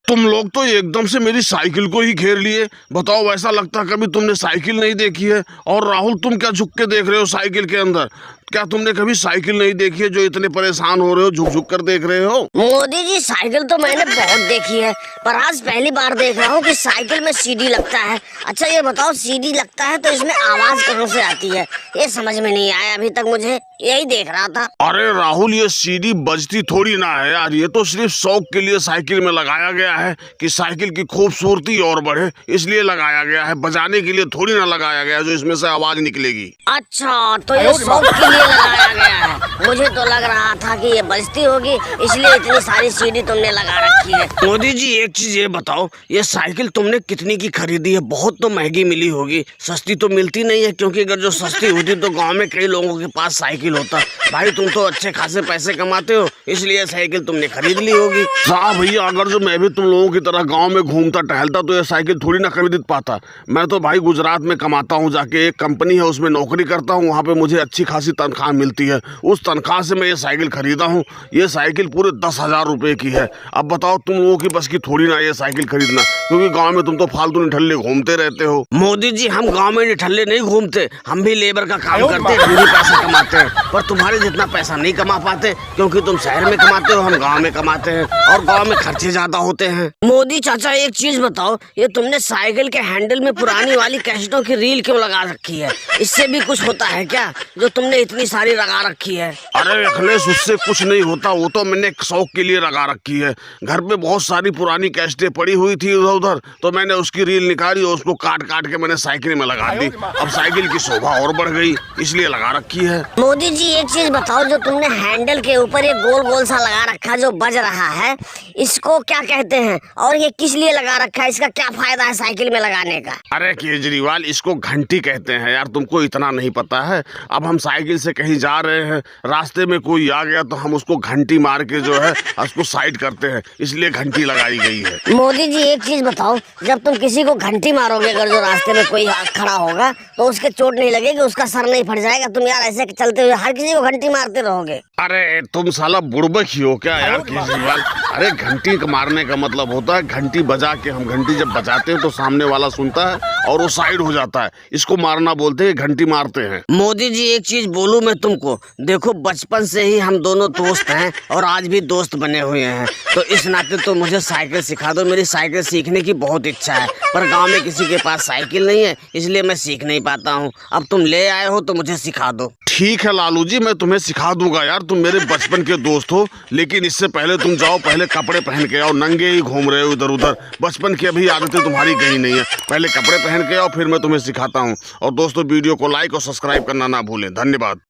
तुम लोग तो एकदम से मेरी साइकिल को ही घेर लिए। बताओ, ऐसा लगता कभी तुमने साइकिल नहीं देखी है। और राहुल, तुम क्या झुक के देख रहे हो साइकिल के अंदर? क्या तुमने कभी साइकिल नहीं देखी है जो इतने परेशान हो रहे हो, झुक झुक कर देख रहे हो? मोदी जी, साइकिल तो मैंने बहुत देखी है, पर आज पहली बार देख रहा हूँ कि साइकिल में सीडी लगता है। अच्छा ये बताओ, सीडी लगता है तो इसमें आवाज कहाँ से आती है? ये समझ में नहीं आया अभी तक मुझे, यही देख रहा था। अरे राहुल, ये सीडी बजती थोड़ी ना है यार, ये तो सिर्फ शौक के लिए साइकिल में लगाया गया है कि साइकिल की खूबसूरती और बढ़े, इसलिए लगाया गया है। बजाने के लिए थोड़ी ना लगाया गया जो इसमें से आवाज निकलेगी। अच्छा, तो ये शौक के लिए लगाया गया है। मुझे तो लग रहा था कि ये बजती होगी, इसलिए इतनी सारी सीडी तुमने लगा रखी है। मोदी जी, एक चीज ये बताओ, ये साइकिल तुमने कितनी की खरीदी है? बहुत तो महंगी मिली होगी, सस्ती तो मिलती नहीं है, क्योंकि अगर जो सस्ती होती तो गांव में कई लोगों के पास साइकिल होता। भाई तुम तो अच्छे खासे पैसे कमाते हो, इसलिए साइकिल तुमने खरीद ली होगी। हाँ भैया, अगर जो मैं भी तुम लोगों की तरह गांव में घूमता टहलता तो ये साइकिल थोड़ी ना खरीद पाता। मैं तो भाई गुजरात में कमाता हूँ, जाके एक कंपनी है उसमें नौकरी करता हूँ, वहाँ पे मुझे अच्छी खासी तनख्वाह मिलती है। उस तनख्वाह से मैं ये साइकिल खरीदा हूँ। ये साइकिल पूरे 10,000 रुपए की है। अब बताओ, तुम लोगों की बस की थोड़ी ना ये साइकिल खरीदना, क्योंकि गाँव में तुम तो फालतू निठल्ले घूमते रहते हो। मोदी जी, हम गाँव में निठल्ले नहीं घूमते, हम भी लेबर का काम करते हैं, हम भी पैसे कमाते हैं, पर तुम्हारे जितना पैसा नहीं कमा पाते, क्योंकि तुम शहर में कमाते हो, हम गांव में कमाते हैं, और गांव में खर्चे ज्यादा होते हैं। मोदी चाचा, एक चीज बताओ, ये तुमने साइकिल के हैंडल में पुरानी वाली कैसेटों की रील क्यों लगा रखी है? इससे भी कुछ होता है क्या जो तुमने इतनी सारी लगा रखी है? अरे अखिलेश, उससे कुछ नहीं होता, वो तो मैंने एक शौक के लिए लगा रखी है। घर पे बहुत सारी पुरानी कैसेटें पड़ी हुई थी इधर उधर, तो मैंने उसकी रील निकाली और उसको काट काट के मैंने साइकिल में लगा दी। अब साइकिल की शोभा और बढ़ गई, इसलिए लगा रखी है। मोदी जी, एक चीज बताओ, जो तुमने हैंडल के ऊपर एक गोल गोल सा लगा रखा जो बज रहा है, इसको क्या कहते हैं और ये किस लिए लगा रखा है? इसका क्या फायदा है साइकिल में लगाने का? अरे केजरीवाल, इसको घंटी कहते हैं यार, तुमको इतना नहीं पता है? अब हम साइकिल से कहीं जा रहे हैं, रास्ते में कोई आ गया तो हम उसको घंटी मार के जो है उसको साइड करते हैं, इसलिए घंटी लगाई गई है। मोदी जी, एक चीज बताओ, जब तुम किसी को घंटी मारोगे, अगर जो रास्ते में कोई खड़ा होगा तो उसके चोट नहीं लगेगी, उसका सर नहीं फट जाएगा? तुम यार ऐसे चलते हुए हर किसी को घंटी मारते रहोगे? अरे तुम साला बुड़बक ही हो क्या यार केजरीवाल? अरे घंटी मारने का मतलब होता है घंटी बजा के, हम घंटी जब बजाते हैं तो सामने वाला सुनता है और वो साइड हो जाता है, इसको मारना बोलते हैं, घंटी मारते हैं। मोदी जी, एक चीज बोलूं मैं तुमको, देखो बचपन से ही हम दोनों दोस्त हैं और आज भी दोस्त बने हुए हैं, तो इस नाते तो मुझे साइकिल सिखा दो। मेरी साइकिल सीखने की बहुत इच्छा है, पर गांव में किसी के पास साइकिल नहीं है, इसलिए मैं सीख नहीं पाता हूं। अब तुम ले आए हो तो मुझे सिखा दो। ठीक है लालू जी, मैं तुम्हें सिखा दूंगा यार, तुम मेरे बचपन के दोस्त हो, लेकिन इससे पहले तुम जाओ, पहले कपड़े पहन के आओ। नंगे ही घूम रहे हो इधर उधर, बचपन की अभी आदतें तुम्हारी गई नहीं है। पहले कपड़े पहन के आओ, फिर मैं तुम्हें सिखाता हूँ। और दोस्तों, वीडियो को लाइक और सब्सक्राइब करना ना भूलें। धन्यवाद।